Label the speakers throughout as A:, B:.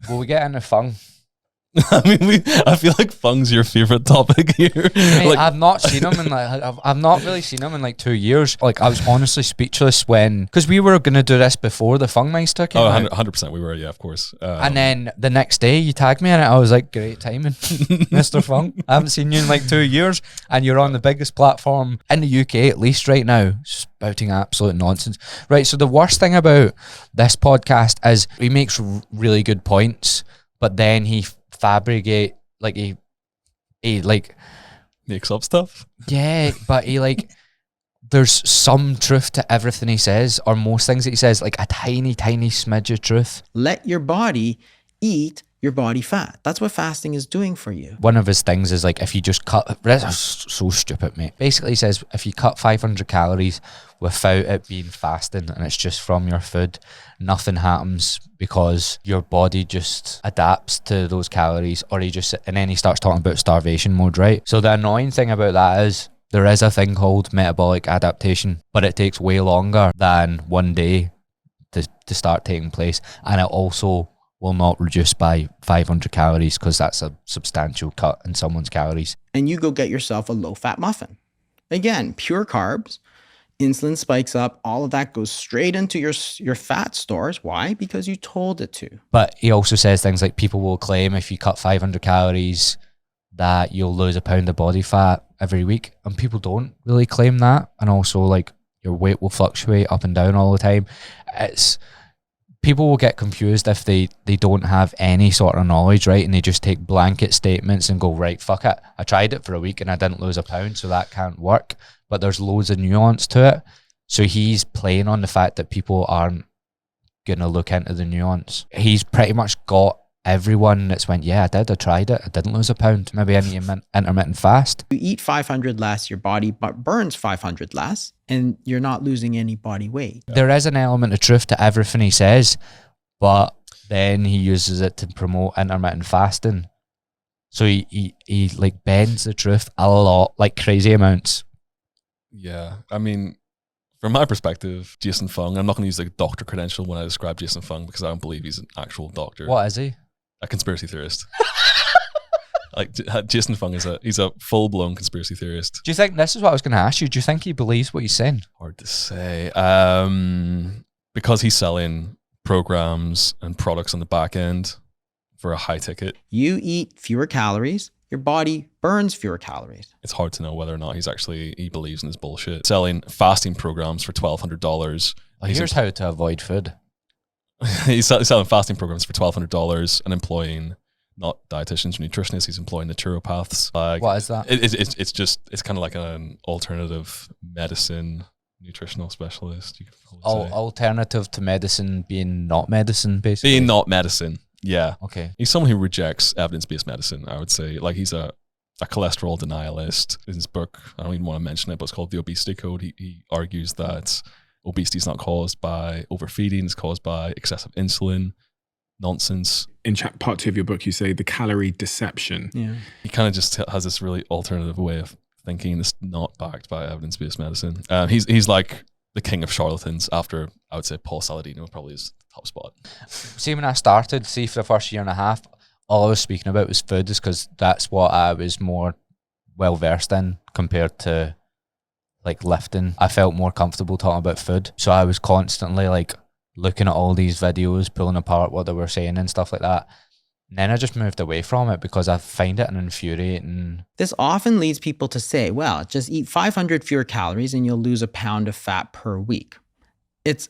A: will we get into Fung?
B: I mean, I feel like Fung's your favorite topic here.
A: Mate,
B: Like,
A: I've not seen him in I've not really seen him in like 2 years. Like I was honestly speechless because we were gonna do this before the Fungmeister came out.
B: 100% we were, yeah, of course.
A: And then the next day you tagged me in it. I was like, great timing, Mr. Fung. I haven't seen you in like 2 years, and you're on the biggest platform in the UK at least right now, spouting absolute nonsense. Right. So the worst thing about this podcast is he makes really good points, but then he fabricate like he like
B: makes up stuff.
A: Yeah, but he like there's some truth to everything he says, or most things that he says, like a tiny smidge of truth.
C: Let your body eat your body fat. That's what fasting is doing for you.
A: One of his things is like if you just cut, that's so stupid, mate. Basically he says if you cut 500 calories without it being fasting and it's just from your food, nothing happens because your body just adapts to those calories, and then he starts talking about starvation mode, right? So the annoying thing about that is there is a thing called metabolic adaptation, but it takes way longer than 1 day to start taking place, and it also will not reduce by 500 calories because that's a substantial cut in someone's calories.
C: And you go get yourself a low-fat muffin. Again, pure carbs, insulin spikes up, all of that goes straight into your fat stores. Why? Because you told it to.
A: But he also says things like people will claim if you cut 500 calories that you'll lose a pound of body fat every week, and people don't really claim that. And also like your weight will fluctuate up and down all the time. People will get confused if they don't have any sort of knowledge, right? And they just take blanket statements and go, right, fuck it. I tried it for a week and I didn't lose a pound, so that can't work. But there's loads of nuance to it. So he's playing on the fact that people aren't going to look into the nuance. He's pretty much got everyone that's went, yeah, I tried it. I didn't lose a pound. Maybe I need intermittent fast.
C: You eat 500 less, your body burns 500 less, and you're not losing any body weight.
A: There is an element of truth to everything he says, but then he uses it to promote intermittent fasting. So he like bends the truth a lot, like crazy amounts.
B: Yeah, I mean, from my perspective, Jason Fung, I'm not going to use like doctor credential when I describe Jason Fung because I don't believe he's an actual doctor.
A: What is he?
B: A conspiracy theorist. Like Jason Fung he's a full-blown conspiracy theorist.
A: Do you think, this is what I was going to ask you, do you think he believes what he's saying?
B: Hard to say. Because he's selling programs and products on the back end for a high ticket.
C: You eat fewer calories, your body burns fewer calories.
B: It's hard to know whether or not he believes in his bullshit. Selling fasting programs for $1,200.
A: Here's how to avoid food.
B: He's selling fasting programs for $1,200 and employing not dietitians or nutritionists. He's employing naturopaths. Like,
A: what is that?
B: It's kind of like an alternative medicine nutritional specialist. You could say.
A: Alternative to medicine being not medicine, basically.
B: Being not medicine. Yeah.
A: Okay.
B: He's someone who rejects evidence-based medicine, I would say. Like he's a cholesterol denialist. In his book, I don't even want to mention it, but it's called The Obesity Code. He argues that obesity is not caused by overfeeding, it's caused by excessive insulin. Nonsense.
D: In part 2 of your book, you say the calorie deception.
C: Yeah.
B: He kind of just has this really alternative way of thinking that's not backed by evidence-based medicine. He's like the king of charlatans after, I would say, Paul Saladino probably is the top spot.
A: See, when I started, for the first year and a half, all I was speaking about was food, is because that's what I was more well-versed in compared to like lifting. I felt more comfortable talking about food. So I was constantly like looking at all these videos, pulling apart what they were saying and stuff like that. And then I just moved away from it because I find it an infuriating.
C: This often leads people to say, well, just eat 500 fewer calories and you'll lose a pound of fat per week. It's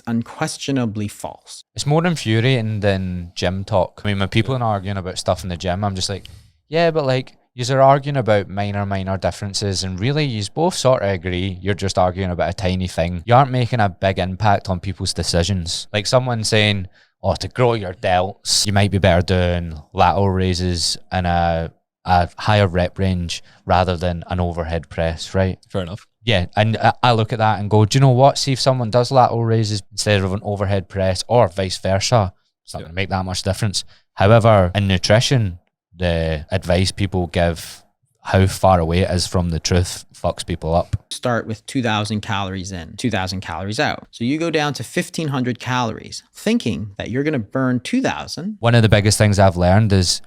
C: unquestionably false.
A: It's more infuriating than gym talk. I mean, when people are arguing about stuff in the gym, I'm just like, yeah, but like, you're arguing about minor differences, and really you both sort of agree. You're just arguing about a tiny thing. You aren't making a big impact on people's decisions. Like someone saying, oh, to grow your delts, you might be better doing lateral raises and a higher rep range rather than an overhead press, right?
B: Fair enough.
A: Yeah, and I look at that and go, do you know what? See if someone does lateral raises instead of an overhead press, or vice versa, it's not going to make that much difference. However, in nutrition, the advice people give how far away it is from the truth fucks people up.
C: Start with 2,000 calories in, 2,000 calories out. So you go down to 1,500 calories, thinking that you're going to burn 2,000.
A: One of the biggest things I've learned is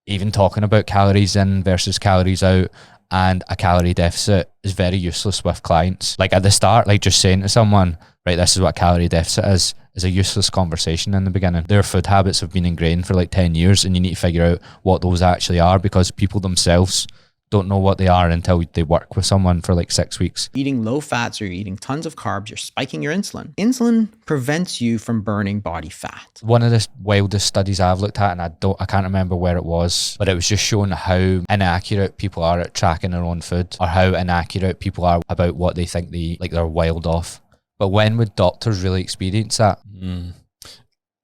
A: even talking about calories in versus calories out and a calorie deficit is very useless with clients. Like at the start, like just saying to someone, right, this is what a calorie deficit is a useless conversation in the beginning. Their food habits have been ingrained for like 10 years and you need to figure out what those actually are, because people themselves don't know what they are until they work with someone for like 6 weeks.
C: Eating low fats or you're eating tons of carbs, you're spiking your insulin. Insulin prevents you from burning body fat.
A: One of the wildest studies I've looked at, and I can't remember where it was, but it was just showing how inaccurate people are at tracking their own food, or how inaccurate people are about what they think they eat, like they're wild off. But when would doctors really experience that?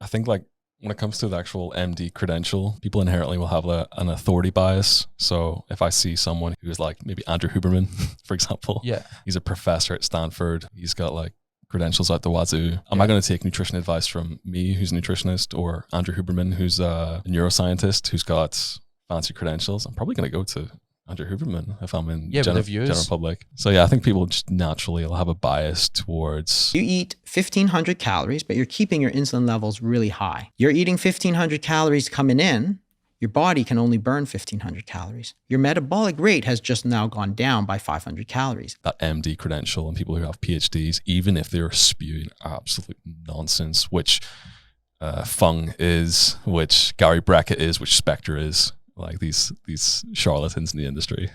B: I think like when it comes to the actual MD credential, people inherently will have an authority bias. So if I see someone who is like maybe Andrew Huberman, for example, he's a professor at Stanford. He's got like credentials out the wazoo. Am I going to take nutrition advice from me, who's a nutritionist, or Andrew Huberman, who's a neuroscientist who's got fancy credentials? I'm probably going to go to Andrew Huberman if I'm in general public. So yeah, I think people just naturally will have a bias towards...
C: You eat 1,500 calories, but you're keeping your insulin levels really high. You're eating 1,500 calories coming in, your body can only burn 1,500 calories. Your metabolic rate has just now gone down by 500 calories.
B: That MD credential and people who have PhDs, even if they're spewing absolute nonsense, which Fung is, which Gary Brackett is, which Spectre is, like these charlatans in the industry,